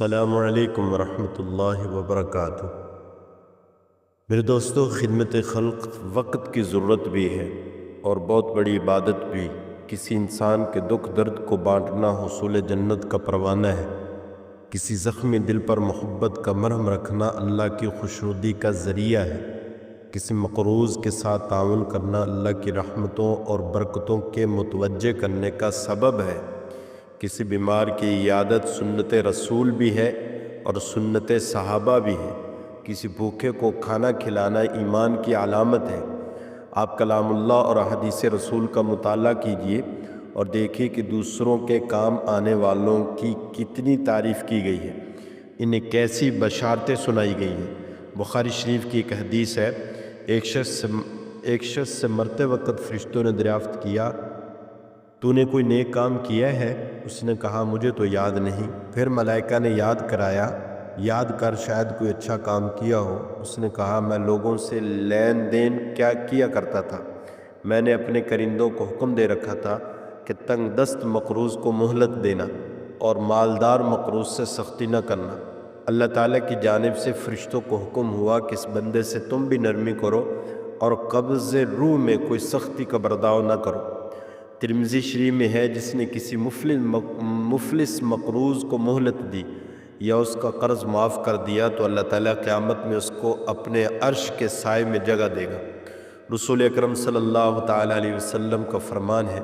السلام علیکم ورحمۃ اللہ وبرکاتہ۔ میرے دوستو، خدمت خلق وقت کی ضرورت بھی ہے اور بہت بڑی عبادت بھی۔ کسی انسان کے دکھ درد کو بانٹنا حصول جنت کا پروانہ ہے۔ کسی زخمی دل پر محبت کا مرہم رکھنا اللہ کی خوشنودی کا ذریعہ ہے۔ کسی مقروض کے ساتھ تعاون کرنا اللہ کی رحمتوں اور برکتوں کے متوجہ کرنے کا سبب ہے۔ کسی بیمار کی عیادت سنت رسول بھی ہے اور سنت صحابہ بھی ہے۔ کسی بھوکے کو کھانا کھلانا ایمان کی علامت ہے۔ آپ کلام اللہ اور حدیث رسول کا مطالعہ کیجئے اور دیکھیے کہ دوسروں کے کام آنے والوں کی کتنی تعریف کی گئی ہے، انہیں کیسی بشارتیں سنائی گئی ہیں۔ بخاری شریف کی ایک حدیث ہے، ایک شخص سے مرتے وقت فرشتوں نے دریافت کیا، تو نے کوئی نیک کام کیا ہے؟ اس نے کہا، مجھے تو یاد نہیں۔ پھر ملائکہ نے یاد کرایا، یاد کر شاید کوئی اچھا کام کیا ہو۔ اس نے کہا، میں لوگوں سے لین دین کیا کرتا تھا۔ میں نے اپنے کرندوں کو حکم دے رکھا تھا کہ تنگ دست مقروض کو مہلت دینا اور مالدار مقروض سے سختی نہ کرنا۔ اللہ تعالیٰ کی جانب سے فرشتوں کو حکم ہوا کہ اس بندے سے تم بھی نرمی کرو اور قبض روح میں کوئی سختی کا برداؤ نہ کرو۔ ترمذی شریف میں ہے، جس نے کسی مفلس مقروض کو مہلت دی یا اس کا قرض معاف کر دیا تو اللہ تعالیٰ قیامت میں اس کو اپنے عرش کے سائے میں جگہ دے گا۔ رسول اکرم صلی اللہ تعالیٰ علیہ وسلم کا فرمان ہے،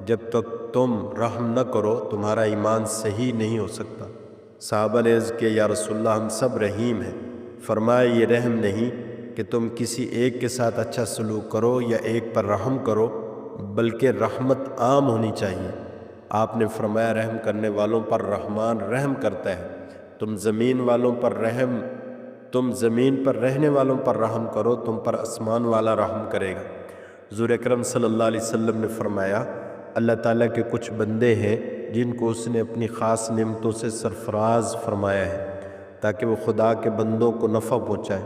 جب تک تم رحم نہ کرو تمہارا ایمان صحیح نہیں ہو سکتا۔ صحابہ نے عرض کیا، یا رسول اللہ، ہم سب رحیم ہیں۔ فرمایا، یہ رحم نہیں کہ تم کسی ایک کے ساتھ اچھا سلوک کرو یا ایک پر رحم کرو، بلکہ رحمت عام ہونی چاہیے۔ آپ نے فرمایا، رحم کرنے والوں پر رحمان رحم کرتا ہے۔ تم زمین پر رہنے والوں پر رحم کرو، تم پر آسمان والا رحم کرے گا۔ حضور اکرم صلی اللہ علیہ وسلم نے فرمایا، اللہ تعالیٰ کے کچھ بندے ہیں جن کو اس نے اپنی خاص نعمتوں سے سرفراز فرمایا ہے تاکہ وہ خدا کے بندوں کو نفع پہنچائے۔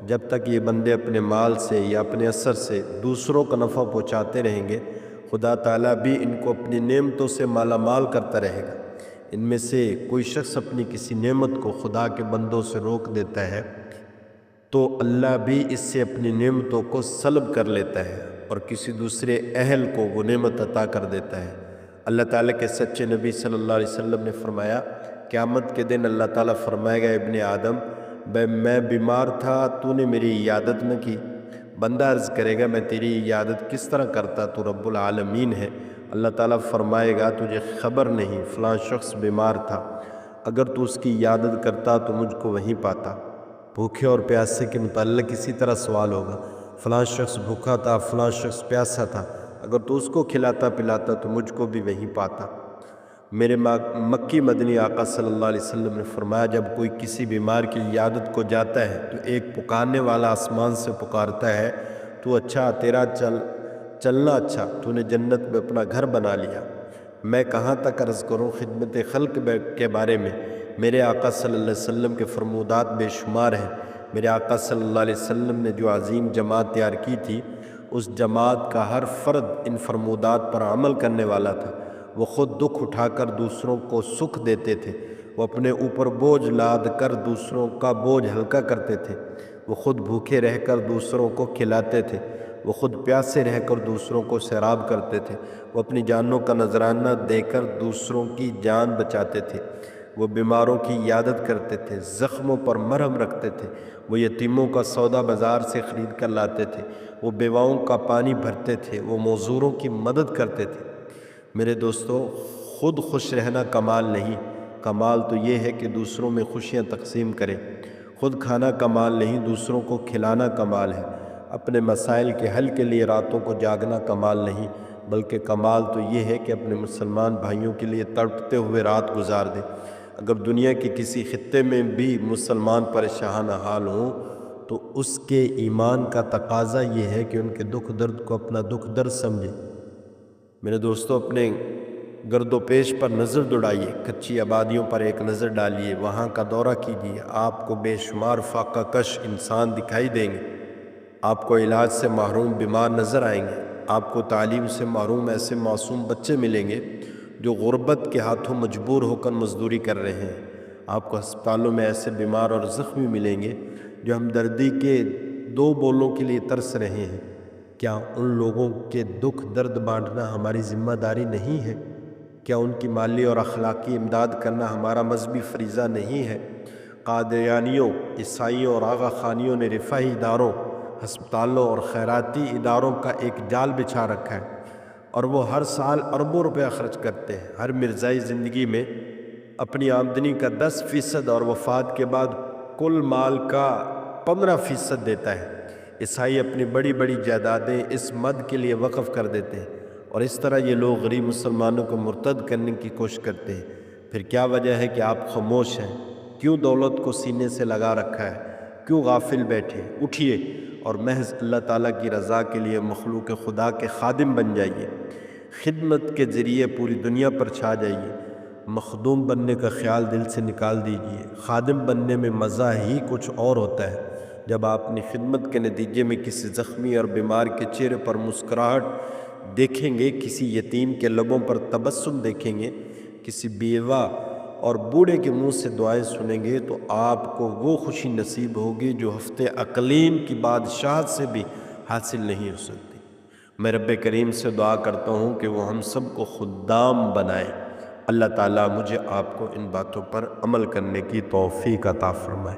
جب تک یہ بندے اپنے مال سے یا اپنے اثر سے دوسروں کو نفع پہنچاتے رہیں گے، خدا تعالیٰ بھی ان کو اپنی نعمتوں سے مالا مال کرتا رہے گا۔ ان میں سے کوئی شخص اپنی کسی نعمت کو خدا کے بندوں سے روک دیتا ہے تو اللہ بھی اس سے اپنی نعمتوں کو سلب کر لیتا ہے اور کسی دوسرے اہل کو وہ نعمت عطا کر دیتا ہے۔ اللہ تعالیٰ کے سچے نبی صلی اللہ علیہ وسلم نے فرمایا، قیامت کے دن اللہ تعالیٰ فرمائے گا، ابن آدم، میں بیمار تھا، تو نے میری عیادت نہ کی۔ بندہ عرض کرے گا، میں تیری عیادت کس طرح کرتا، تو رب العالمین ہے۔ اللہ تعالیٰ فرمائے گا، تجھے خبر نہیں، فلاں شخص بیمار تھا، اگر تو اس کی عیادت کرتا تو مجھ کو وہیں پاتا۔ بھوکے اور پیاسے کے متعلق اسی طرح سوال ہوگا، فلاں شخص بھوکا تھا، فلاں شخص پیاسا تھا، اگر تو اس کو کھلاتا پلاتا تو مجھ کو بھی وہیں پاتا۔ میرے مکی مدنی آقا صلی اللہ علیہ وسلم نے فرمایا، جب کوئی کسی بیمار کی عیادت کو جاتا ہے تو ایک پکارنے والا آسمان سے پکارتا ہے، تو اچھا، تیرا چلنا اچھا، تو نے جنت میں اپنا گھر بنا لیا۔ میں کہاں تک عرض کروں خدمت خلق کے بارے میں؟ میرے آقا صلی اللہ علیہ وسلم کے فرمودات بے شمار ہیں۔ میرے آقا صلی اللہ علیہ وسلم نے جو عظیم جماعت تیار کی تھی، اس جماعت کا ہر فرد ان فرمودات پر عمل کرنے والا تھا۔ وہ خود دکھ اٹھا کر دوسروں کو سکھ دیتے تھے، وہ اپنے اوپر بوجھ لاد کر دوسروں کا بوجھ ہلکا کرتے تھے، وہ خود بھوکے رہ کر دوسروں کو کھلاتے تھے، وہ خود پیاسے رہ کر دوسروں کو سیراب کرتے تھے، وہ اپنی جانوں کا نذرانہ دے کر دوسروں کی جان بچاتے تھے، وہ بیماروں کی عیادت کرتے تھے، زخموں پر مرہم رکھتے تھے، وہ یتیموں کا سودا بازار سے خرید کر لاتے تھے، وہ بیواؤں کا پانی بھرتے تھے، وہ معذوروں کی مدد کرتے تھے۔ میرے دوستو، خود خوش رہنا کمال نہیں، کمال تو یہ ہے کہ دوسروں میں خوشیاں تقسیم کرے۔ خود کھانا کمال نہیں، دوسروں کو کھلانا کمال ہے۔ اپنے مسائل کے حل کے لیے راتوں کو جاگنا کمال نہیں، بلکہ کمال تو یہ ہے کہ اپنے مسلمان بھائیوں کے لیے تڑپتے ہوئے رات گزار دے۔ اگر دنیا کے کسی خطے میں بھی مسلمان پریشان حال ہوں تو اس کے ایمان کا تقاضا یہ ہے کہ ان کے دکھ درد کو اپنا دکھ درد سمجھے۔ میرے دوستو، اپنے گرد و پیش پر نظر دوڑائیے، کچی آبادیوں پر ایک نظر ڈالیے، وہاں کا دورہ کیجیے، آپ کو بے شمار فاقہ کش انسان دکھائی دیں گے۔ آپ کو علاج سے محروم بیمار نظر آئیں گے، آپ کو تعلیم سے محروم ایسے معصوم بچے ملیں گے جو غربت کے ہاتھوں مجبور ہو کر مزدوری کر رہے ہیں۔ آپ کو ہسپتالوں میں ایسے بیمار اور زخمی ملیں گے جو ہمدردی کے 2 بولوں کے لیے ترس رہے ہیں۔ کیا ان لوگوں کے دکھ درد بانٹنا ہماری ذمہ داری نہیں ہے؟ کیا ان کی مالی اور اخلاقی امداد کرنا ہمارا مذہبی فریضہ نہیں ہے؟ قادیانیوں، عیسائیوں اور آغا خانیوں نے رفاہی اداروں، ہسپتالوں اور خیراتی اداروں کا ایک جال بچھا رکھا ہے، اور وہ ہر سال اربوں روپے خرچ کرتے ہیں۔ ہر مرزائی زندگی میں اپنی آمدنی کا 10% اور وفات کے بعد کل مال کا 15% دیتا ہے۔ عیسائی اپنی بڑی بڑی جائیدادیں اس مد کے لیے وقف کر دیتے ہیں، اور اس طرح یہ لوگ غریب مسلمانوں کو مرتد کرنے کی کوشش کرتے ہیں۔ پھر کیا وجہ ہے کہ آپ خاموش ہیں؟ کیوں دولت کو سینے سے لگا رکھا ہے؟ کیوں غافل بیٹھے؟ اٹھیے اور محض اللہ تعالیٰ کی رضا کے لیے مخلوق خدا کے خادم بن جائیے۔ خدمت کے ذریعے پوری دنیا پر چھا جائیے۔ مخدوم بننے کا خیال دل سے نکال دیجیے۔ خادم بننے میں مزہ ہی کچھ اور ہوتا ہے۔ جب آپ اپنی خدمت کے نتیجے میں کسی زخمی اور بیمار کے چہرے پر مسکراہٹ دیکھیں گے، کسی یتیم کے لبوں پر تبسم دیکھیں گے، کسی بیوہ اور بوڑھے کے منہ سے دعائیں سنیں گے، تو آپ کو وہ خوشی نصیب ہوگی جو ہفتے اقلیم کی بادشاہت سے بھی حاصل نہیں ہو سکتی۔ میں رب کریم سے دعا کرتا ہوں کہ وہ ہم سب کو خدام بنائے۔ اللہ تعالیٰ مجھے آپ کو ان باتوں پر عمل کرنے کی توفیق عطا فرمائے۔